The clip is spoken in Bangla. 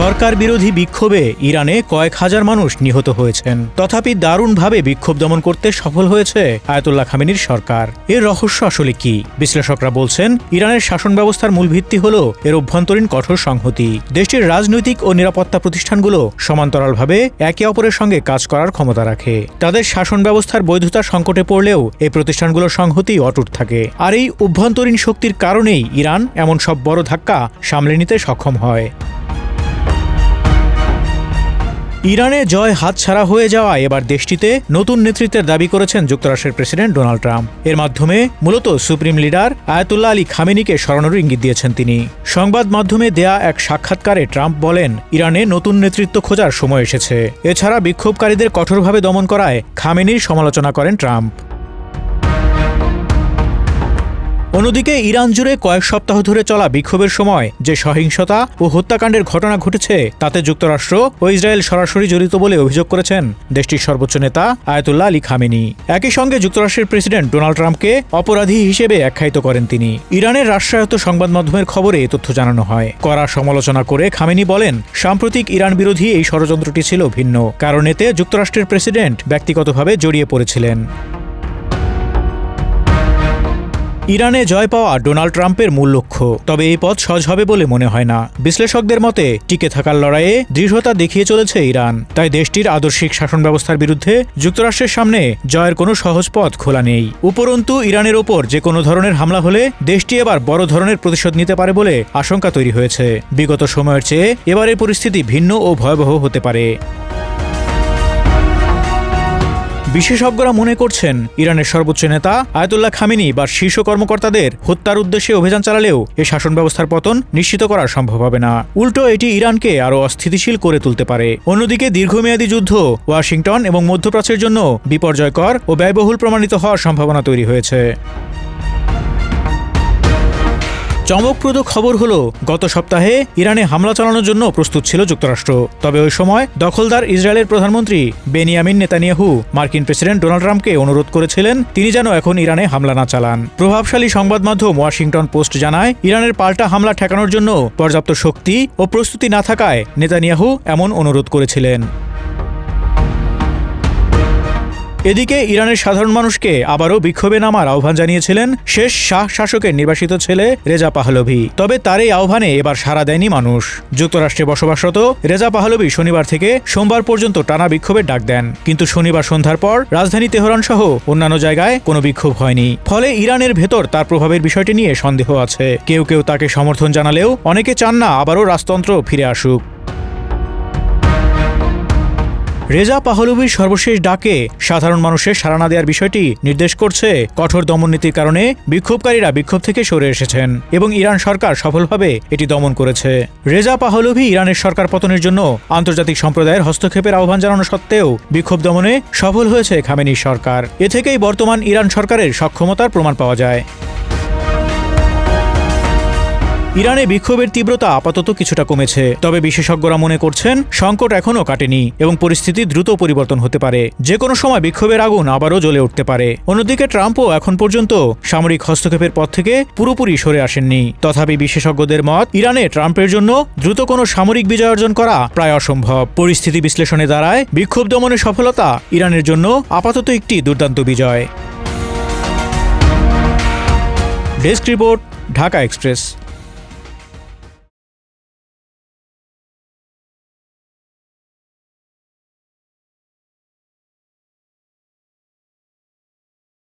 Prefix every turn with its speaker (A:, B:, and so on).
A: সরকার বিরোধী বিক্ষোভে ইরানে কয়েক হাজার মানুষ নিহত হয়েছেন। তথাপি দারুণভাবে বিক্ষোভ দমন করতে সফল হয়েছে আয়াতুল্লাহ খামেনির সরকার। এর রহস্য আসলে কি? বিশ্লেষকরা বলছেন, ইরানের শাসন ব্যবস্থার মূল ভিত্তি হল এর অভ্যন্তরীণ কঠোর সংহতি। দেশটির রাজনৈতিক ও নিরাপত্তা প্রতিষ্ঠানগুলো সমান্তরালভাবে একে অপরের সঙ্গে কাজ করার ক্ষমতা রাখে। তাদের শাসন ব্যবস্থার বৈধতা সংকটে পড়লেও এই প্রতিষ্ঠানগুলোর সংহতি অটুট থাকে। আর এই অভ্যন্তরীণ শক্তির কারণেই ইরান এমন সব বড় ধাক্কা সামলে নিতে সক্ষম হয়। ইরানে জয় হাতছাড়া হয়ে যাওয়ায় এবার দেশটিতে নতুন নেতৃত্বের দাবি করেছেন যুক্তরাষ্ট্রের প্রেসিডেন্ট ডোনাল্ড ট্রাম্প। এর মাধ্যমে মূলত সুপ্রিম লিডার আয়াতুল্লাহ আলী খামেনিকে সরানোর ইঙ্গিত দিয়েছেন তিনি। সংবাদ মাধ্যমে দেয়া এক সাক্ষাৎকারে ট্রাম্প বলেন, ইরানে নতুন নেতৃত্ব খোঁজার সময় এসেছে। এছাড়া বিক্ষোভকারীদের কঠোরভাবে দমন করায় খামেনির সমালোচনা করেন ট্রাম্প। অন্যদিকে ইরান জুড়ে কয়েক সপ্তাহ ধরে চলা বিক্ষোভের সময় যে সহিংসতা ও হত্যাকাণ্ডের ঘটনা ঘটেছে তাতে যুক্তরাষ্ট্র ও ইসরায়েল সরাসরি জড়িত বলে অভিযোগ করেছেন দেশটির সর্বোচ্চ নেতা আয়াতুল্লাহ আলী খামেনি। একই সঙ্গে যুক্তরাষ্ট্রের প্রেসিডেন্ট ডোনাল্ড ট্রাম্পকে অপরাধী হিসেবে আখ্যায়িত করেন তিনি। ইরানের রাষ্ট্রায়ত্ত সংবাদ মাধ্যমের খবরে এ তথ্য জানানো হয়। কড়া সমালোচনা করে খামেনি বলেন, সাম্প্রতিক ইরান বিরোধী এই ষড়যন্ত্রটি ছিল ভিন্ন, কারণ এতে যুক্তরাষ্ট্রের প্রেসিডেন্ট ব্যক্তিগতভাবে জড়িয়ে পড়েছিলেন। ইরানে জয় পাওয়া ডোনাল্ড ট্রাম্পের মূল লক্ষ্য, তবে এই পথ সহজ হবে বলে মনে হয় না। বিশ্লেষকদের মতে টিকে থাকার লড়াইয়ে দৃঢ়তা দেখিয়ে চলেছে ইরান। তাই দেশটির আদর্শিক শাসন ব্যবস্থার বিরুদ্ধে যুক্তরাষ্ট্রের সামনে জয়ের কোনো সহজ পথ খোলা নেই। উপরন্তু ইরানের ওপর যে কোনো ধরনের হামলা হলে দেশটি এবার বড় ধরনের প্রতিশোধ নিতে পারে বলে আশঙ্কা তৈরি হয়েছে। বিগত সময়ের চেয়ে এবারের পরিস্থিতি ভিন্ন ও ভয়াবহ হতে পারে। বিশেষজ্ঞরা মনে করছেন, ইরানের সর্বোচ্চ নেতা আয়াতুল্লাহ খামেনি বা শীর্ষ কর্মকর্তাদের হত্যার উদ্দেশ্যে অভিযান চালালেও এ শাসন ব্যবস্থার পতন নিশ্চিত করা সম্ভব হবে না। উল্টো এটি ইরানকে আরও অস্থিতিশীল করে তুলতে পারে। অন্যদিকে দীর্ঘমেয়াদী যুদ্ধ ওয়াশিংটন এবং মধ্যপ্রাচ্যের জন্য বিপর্যয়কর ও ব্যয়বহুল প্রমাণিত হওয়ার সম্ভাবনা তৈরি হয়েছে। চমকপ্রদ খবর হলো, গত সপ্তাহে ইরানে হামলা চালানোর জন্য প্রস্তুত ছিল যুক্তরাষ্ট্র। তবে ওই সময় দখলদার ইসরায়েলের প্রধানমন্ত্রী বেনিয়ামিন নেতানিয়াহু মার্কিন প্রেসিডেন্ট ডোনাল্ড ট্রাম্পকে অনুরোধ করেছিলেন তিনি যেন এখন ইরানে হামলা না চালান। প্রভাবশালী সংবাদ মাধ্যম ওয়াশিংটন পোস্ট জানায়, ইরানের পাল্টা হামলা ঠেকানোর জন্য পর্যাপ্ত শক্তি ও প্রস্তুতি না থাকায় নেতানিয়াহু এমন অনুরোধ করেছিলেন। এদিকে ইরানের সাধারণ মানুষকে আবারও বিক্ষোভে নামার আহ্বান জানিয়েছিলেন শেষ শাহ শাসকের নির্বাসিত ছেলে রেজা পাহলভি। তবে তার এই আহ্বানে এবার সাড়া দেয়নি মানুষ। যুক্তরাষ্ট্রে বসবাসরত রেজা পাহলভি শনিবার থেকে সোমবার পর্যন্ত টানা বিক্ষোভের ডাক দেন, কিন্তু শনিবার সন্ধ্যার পর রাজধানী তেহরান সহ অন্যান্য জায়গায় কোনো বিক্ষোভ হয়নি। ফলে ইরানের ভেতর তার প্রভাবের বিষয়টি নিয়ে সন্দেহ আছে। কেউ কেউ তাকে সমর্থন জানালেও অনেকে চান না আবারও রাজতন্ত্র ফিরে আসুক। রেজা পাহলভির সর্বশেষ ডাকে সাধারণ মানুষের সাড়া না দেওয়ার বিষয়টি নির্দেশ করছে কঠোর দমননীতির কারণে বিক্ষোভকারীরা বিক্ষোভ থেকে সরে এসেছেন এবং ইরান সরকার সফলভাবে এটি দমন করেছে। রেজা পাহলভি ইরানের সরকার পতনের জন্য আন্তর্জাতিক সম্প্রদায়ের হস্তক্ষেপের আহ্বান জানানো সত্ত্বেও বিক্ষোভ দমনে সফল হয়েছে খামেনির সরকার। এ থেকেই বর্তমান ইরান সরকারের সক্ষমতার প্রমাণ পাওয়া যায়। ইরানে বিক্ষোভের তীব্রতা আপাতত কিছুটা কমেছে, তবে বিশেষজ্ঞরা মনে করছেন সংকট এখনও কাটেনি এবং পরিস্থিতি দ্রুত পরিবর্তন হতে পারে। যে কোনো সময় বিক্ষোভের আগুন আবারও জ্বলে উঠতে পারে। অন্যদিকে ট্রাম্পও এখন পর্যন্ত সামরিক হস্তক্ষেপের পথ থেকে পুরোপুরি সরে আসেননি। তথাপি বিশেষজ্ঞদের মত, ইরানে ট্রাম্পের জন্য দ্রুত কোনো সামরিক বিজয় অর্জন করা প্রায় অসম্ভব। পরিস্থিতি বিশ্লেষণে দাঁড়ায়, বিক্ষোভ দমনের সফলতা ইরানের জন্য আপাতত একটি দুর্দান্ত বিজয়। Desk report, Dhaka express.